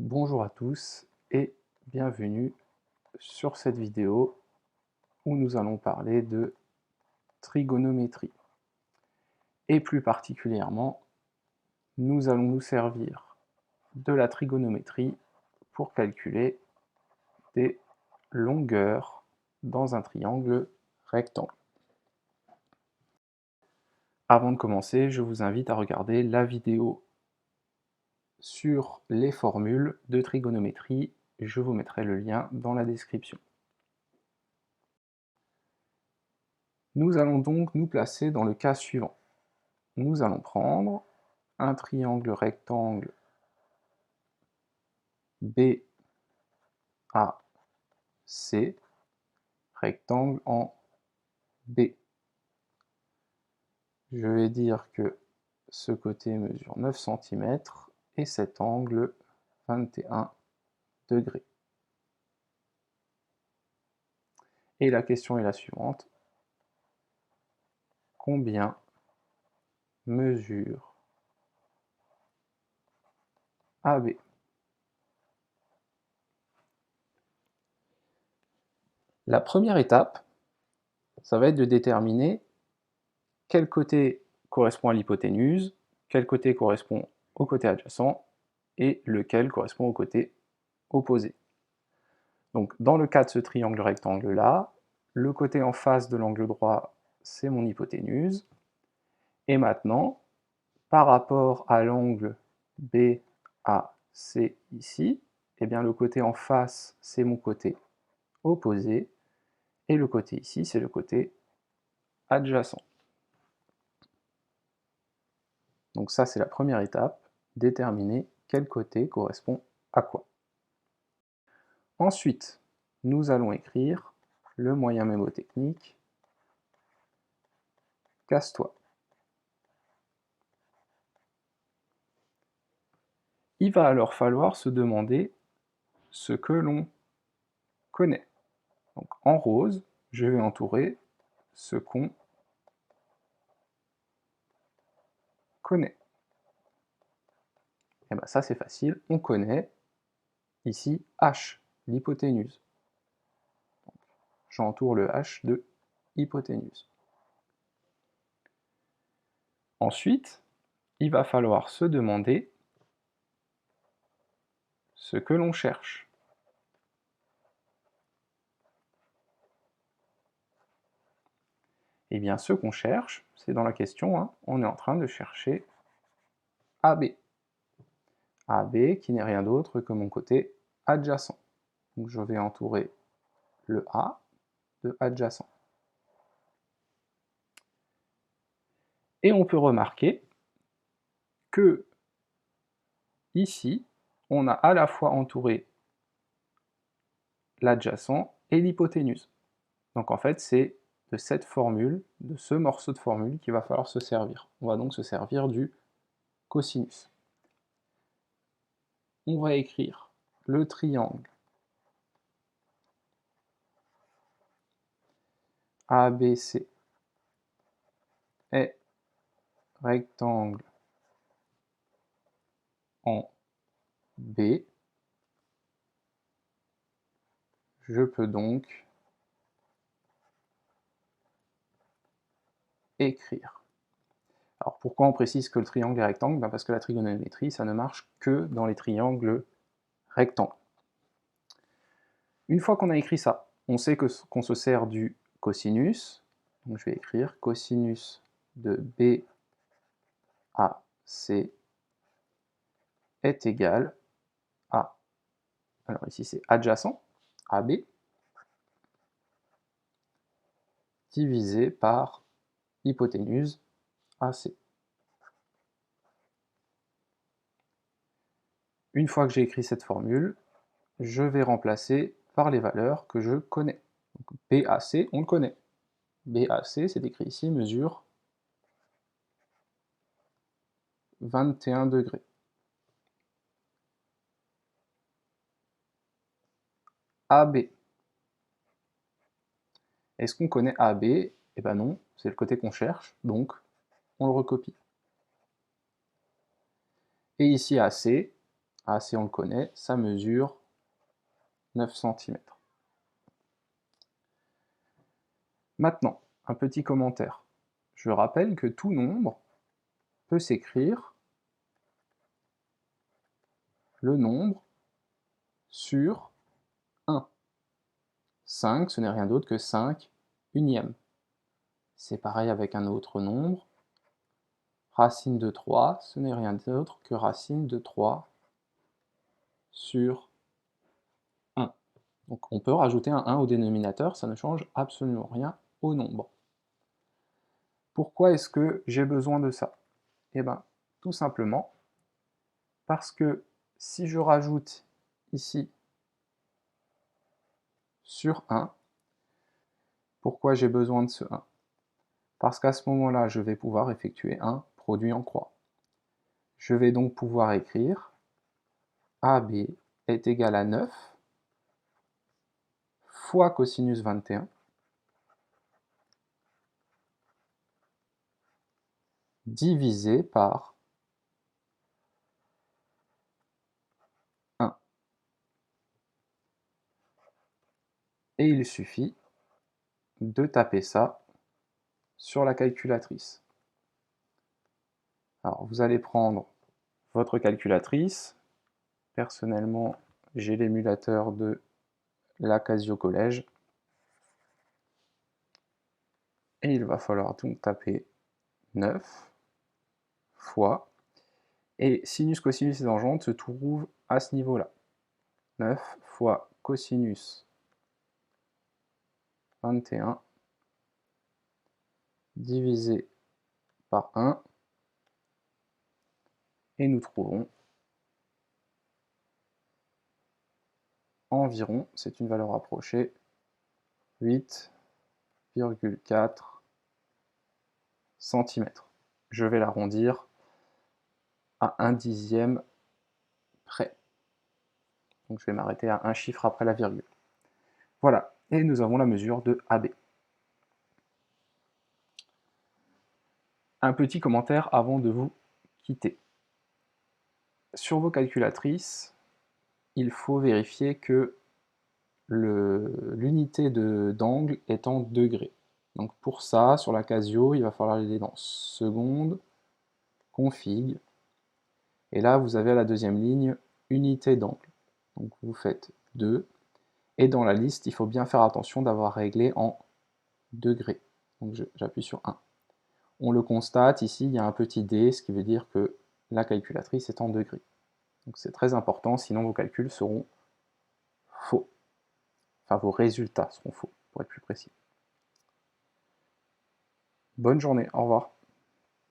Bonjour à tous et bienvenue sur cette vidéo où nous allons parler de trigonométrie. Et plus particulièrement, nous allons nous servir de la trigonométrie pour calculer des longueurs dans un triangle rectangle. Avant de commencer, je vous invite à regarder la vidéo sur les formules de trigonométrie. Je vous mettrai le lien dans la description. Nous allons donc nous placer dans le cas suivant. Nous allons prendre un triangle rectangle BAC, rectangle en B. Je vais dire que ce côté mesure 9 cm et cet angle 21 degrés. Et la question est la suivante. Combien mesure AB? La première étape, ça va être de déterminer quel côté correspond à l'hypoténuse, quel côté correspond au côté adjacent et lequel correspond au côté opposé. Donc dans le cas de ce triangle rectangle-là, le côté en face de l'angle droit, c'est mon hypoténuse. Et maintenant, par rapport à l'angle BAC ici, eh bien le côté en face, c'est mon côté opposé, et le côté ici, c'est le côté adjacent. Donc ça, c'est la première étape, déterminer quel côté correspond à quoi. Ensuite, nous allons écrire le moyen mémotechnique casse-toi. Il va alors falloir se demander ce que l'on connaît. Donc en rose, je vais entourer ce qu'on connaît. Et bien ça c'est facile, on connaît ici H, l'hypoténuse. J'entoure le H de hypoténuse. Ensuite, il va falloir se demander ce que l'on cherche. Et bien ce qu'on cherche, c'est dans la question, hein, on est en train de chercher AB. AB qui n'est rien d'autre que mon côté adjacent. Donc je vais entourer le A de adjacent. Et on peut remarquer que ici, on a à la fois entouré l'adjacent et l'hypoténuse. Donc en fait, c'est de cette formule, de ce morceau de formule qu'il va falloir se servir. On va donc se servir du cosinus. On va écrire le triangle ABC est rectangle en B. Je peux donc écrire. Alors pourquoi on précise que le triangle est rectangle? Parce que la trigonométrie, ça ne marche que dans les triangles rectangles. Une fois qu'on a écrit ça, on sait qu'on se sert du cosinus. Donc je vais écrire cosinus de BAC est égal à, alors ici c'est adjacent, AB, divisé par hypoténuse AC. Une fois que j'ai écrit cette formule, je vais remplacer par les valeurs que je connais. Donc BAC, on le connaît. BAC, c'est écrit ici, mesure 21 degrés. AB. Est-ce qu'on connaît AB? Eh ben non, c'est le côté qu'on cherche, donc on le recopie. Et ici AC, AC on le connaît, ça mesure 9 cm. Maintenant, un petit commentaire. Je rappelle que tout nombre peut s'écrire le nombre sur 1. 5, ce n'est rien d'autre que 5 unièmes. C'est pareil avec un autre nombre. Racine de 3, ce n'est rien d'autre que racine de 3 sur 1. Donc on peut rajouter un 1 au dénominateur, ça ne change absolument rien au nombre. Pourquoi est-ce que j'ai besoin de ça? Eh bien, tout simplement parce que si je rajoute ici sur 1, pourquoi j'ai besoin de ce 1? Parce qu'à ce moment-là, je vais pouvoir effectuer un produit en croix. Je vais donc pouvoir écrire AB est égal à 9 fois cosinus 21 divisé par 1. Et il suffit de taper ça sur la calculatrice. Alors vous allez prendre votre calculatrice. Personnellement, j'ai l'émulateur de la Casio Collège. Et il va falloir donc taper 9 fois, et sinus, cosinus et tangente se trouvent à ce niveau-là. 9 fois cosinus 21 divisé par 1, et nous trouvons environ, c'est une valeur approchée, 8,4 cm. Je vais l'arrondir à 1/10 près. Donc je vais m'arrêter à un chiffre après la virgule. Voilà, et nous avons la mesure de AB. Un petit commentaire avant de vous quitter. Sur vos calculatrices, il faut vérifier que l'unité d'angle est en degrés. Donc pour ça, sur la Casio, il va falloir aller dans seconde, config, et là vous avez à la deuxième ligne unité d'angle. Donc vous faites 2, et dans la liste, il faut bien faire attention d'avoir réglé en degrés. Donc j'appuie sur 1. On le constate, ici il y a un petit d, ce qui veut dire que la calculatrice est en degrés. Donc c'est très important, sinon vos calculs seront faux. Enfin, vos résultats seront faux, pour être plus précis. Bonne journée, au revoir.